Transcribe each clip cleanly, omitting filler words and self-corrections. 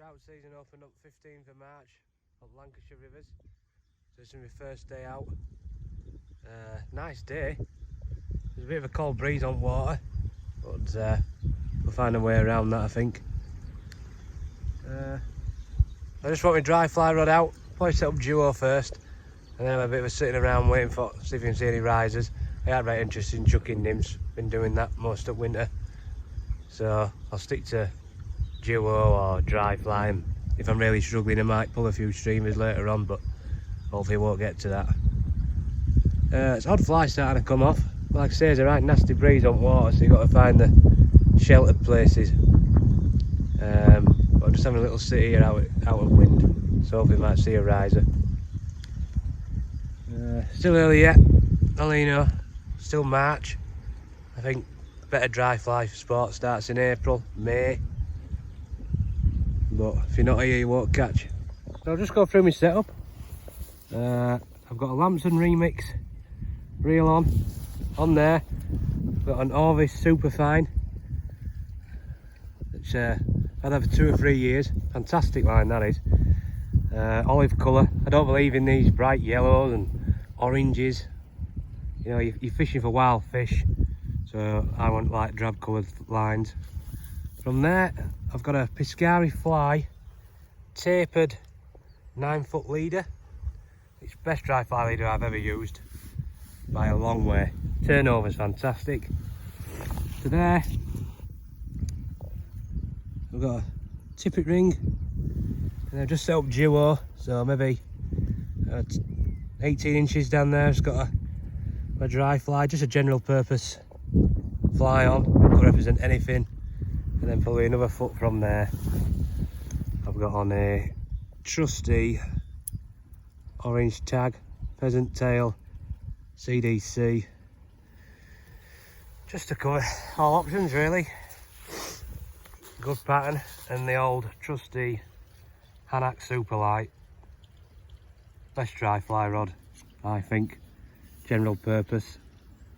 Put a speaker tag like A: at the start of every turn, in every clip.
A: trout season opened up 15th of March up Lancashire rivers. So this is my first day out. Nice day. There's a bit of a cold breeze on water, but we'll find a way around that, I think. I just want my dry fly rod out. Probably set up duo first, and then have a bit of a sitting around waiting for see if you can see any risers. I had very interested in chucking nymphs. Been doing that most of winter, so I'll stick to duo or dry fly. And if I'm really struggling, I might pull a few streamers later on, but hopefully won't get to that. It's odd fly starting to come off. Like I say, there's a right nasty breeze on water, so you've got to find the sheltered places. But I'm just having a little sit here out of wind, so hopefully we might see a riser. Still early yet, only, you know, still March. I think better dry fly sport starts in April, May. But if you're not here, you won't catch. So I'll just go through my setup. I've got a Lamson Remix reel on there. I've got an Orvis Superfine, which I've had for 2 or 3 years. Fantastic line that is. Olive colour. I don't believe in these bright yellows and oranges. You know, you're fishing for wild fish, so I want like drab coloured lines. From there, I've got a Piscari Fly tapered 9-foot leader. It's the best dry fly leader I've ever used by a long way. Turnover's fantastic. To there, I've got a tippet ring, and I've just set up duo, so maybe 18 inches down there. It's got my dry fly, just a general purpose fly on, could represent anything. And then probably another foot from there, I've got on a trusty orange tag, pheasant tail, CDC, just to cover all options really. Good pattern, and the old trusty Hanak Superlight. Best dry fly rod, I think. General purpose,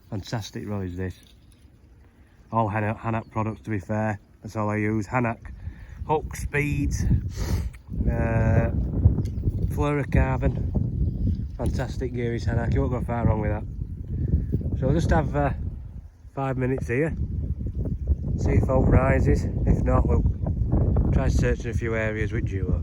A: fantastic rod is this. All Hanak products, to be fair. That's all I use. Hanak hook speeds, fluorocarbon. Fantastic gear is Hanak. You won't go far wrong with that. So we'll just have 5 minutes here. See if folk rises. If not, we'll try searching a few areas with duo.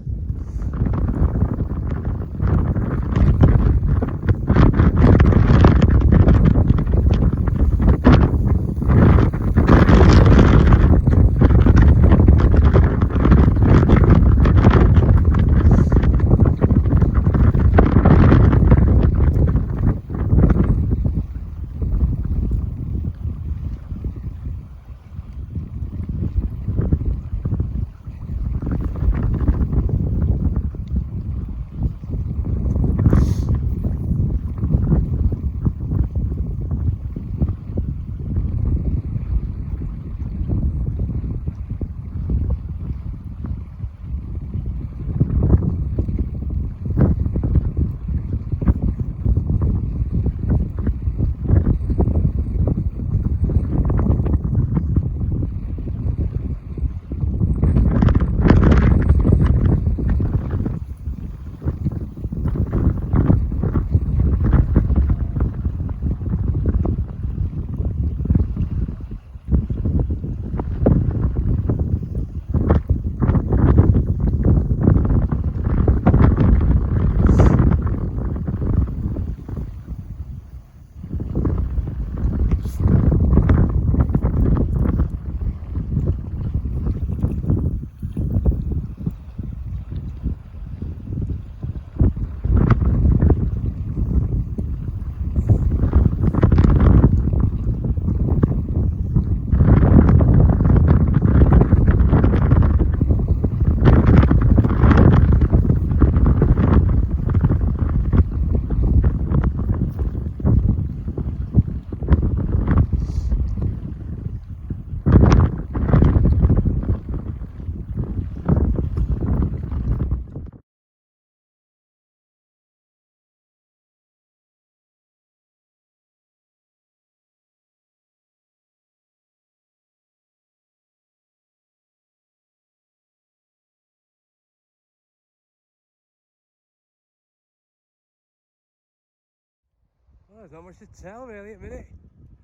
A: Well, there's not much to tell really at the minute.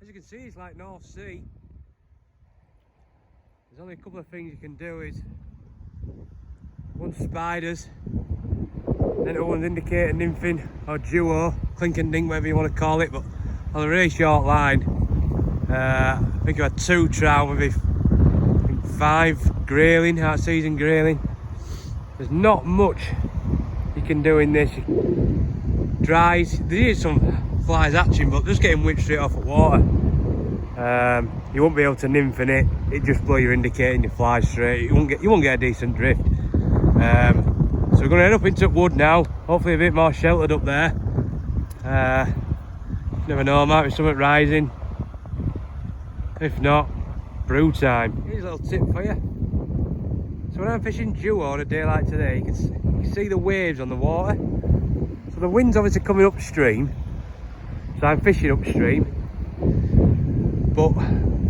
A: As you can see, it's like North Sea. There's only a couple of things you can do is one spiders, then the one's indicator nymphing or duo, clink and dink, whatever you want to call it, but on a really short line. I think I had 2 trout, maybe 5 grayling, out of season grayling. There's not much you can do in this. Dries, there is some flies hatching, but just getting whipped straight off the water. You won't be able to nymph in it. It just blow your indicator and you fly straight. You won't get a decent drift. So we're going to head up into wood now. Hopefully a bit more sheltered up there. Never know, might be something rising. If not, brew time. Here's a little tip for you. So when I'm fishing duo on a day like today, you can see the waves on the water. So the wind's obviously coming upstream. So I'm fishing upstream. But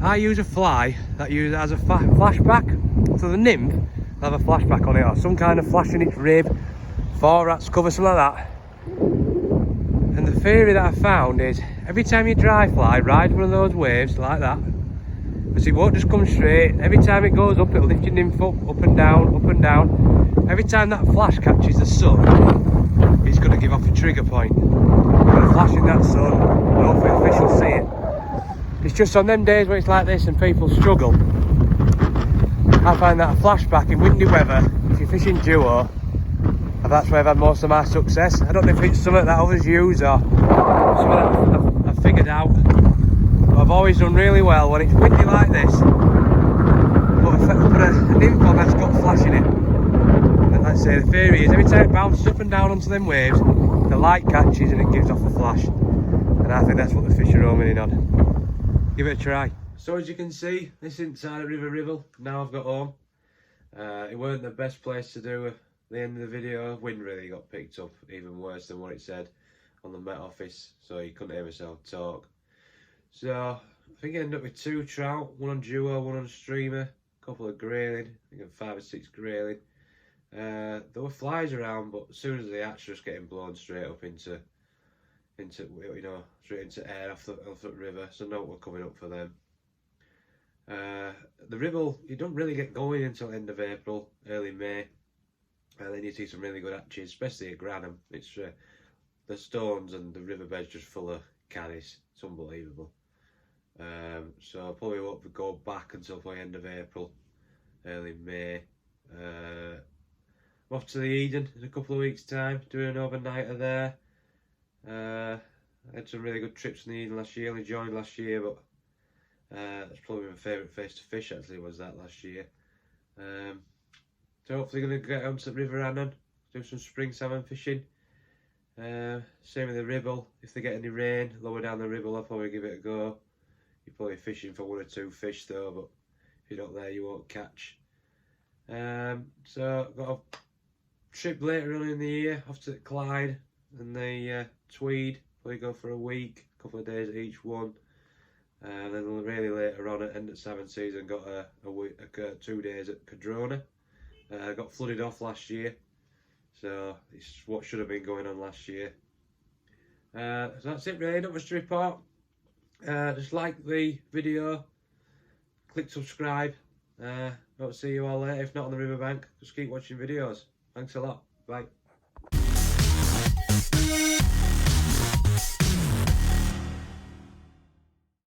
A: I use a fly that has a flashback. So the nymph will have a flashback on it, or some kind of flash in its rib, 4 rats cover, something like that. And the theory that I found is every time you dry fly, ride one of those waves like that, because it won't just come straight. Every time it goes up, it'll lift your nymph up and down, up and down. Every time that flash catches the sun, it's going to give off a trigger point. You're going to flash in that sun, and hopefully the fish will see it. It's just on them days when it's like this and people struggle, I find that a flashback in windy weather, if you're fishing duo, and that's where I've had most of my success. I don't know if it's something that others use or something that I've figured out, but I've always done really well when it's windy like this. Put a nymph on that's got flash in it. And like I say, the theory is every time it bounces up and down onto them waves, the light catches and it gives off a flash. And I think that's what the fish are roaming in on. Give it a try. So as you can see, this inside of River Ribble, now I've got home. It weren't the best place to do the end of the video. Wind really got picked up, even worse than what it said on the Met Office, so you couldn't hear myself talk. So I think I ended up with 2 trout, one on duo, one on streamer, a couple of grayling, I think 5 or 6 grayling. There were flies around, but as soon as they hatch, just getting blown straight up into you know, straight into air off the river, so no were coming up for them. The Ribble, you don't really get going until end of April, early May, and then you see some really good hatches, especially at Granham. It's the stones and the riverbed's just full of caddis. It's unbelievable. So I probably won't go back until the end of April, early May. I'm off to the Eden in a couple of weeks' time, doing an overnighter there. I had some really good trips in the Eden last year. Only joined last year, but that's probably my favourite place to fish actually, was that last year. So hopefully going to get onto the River Annan, do some spring salmon fishing. Same with the Ribble. If they get any rain lower down the Ribble, I'll probably give it a go. You're probably fishing for 1 or 2 fish though, but if you're not there you won't catch. So I've got a trip later on in the year off to Clyde and the Tweed. Probably go for a week, a couple of days at each one. And then really later on at end of 7 season, got a 2 days at Cadrona. Got flooded off last year, so it's what should have been going on last year. So that's it really, not much to report. Just like the video, click subscribe. Hope to see you all later. If not on the riverbank, just keep watching videos. Thanks a lot. Bye.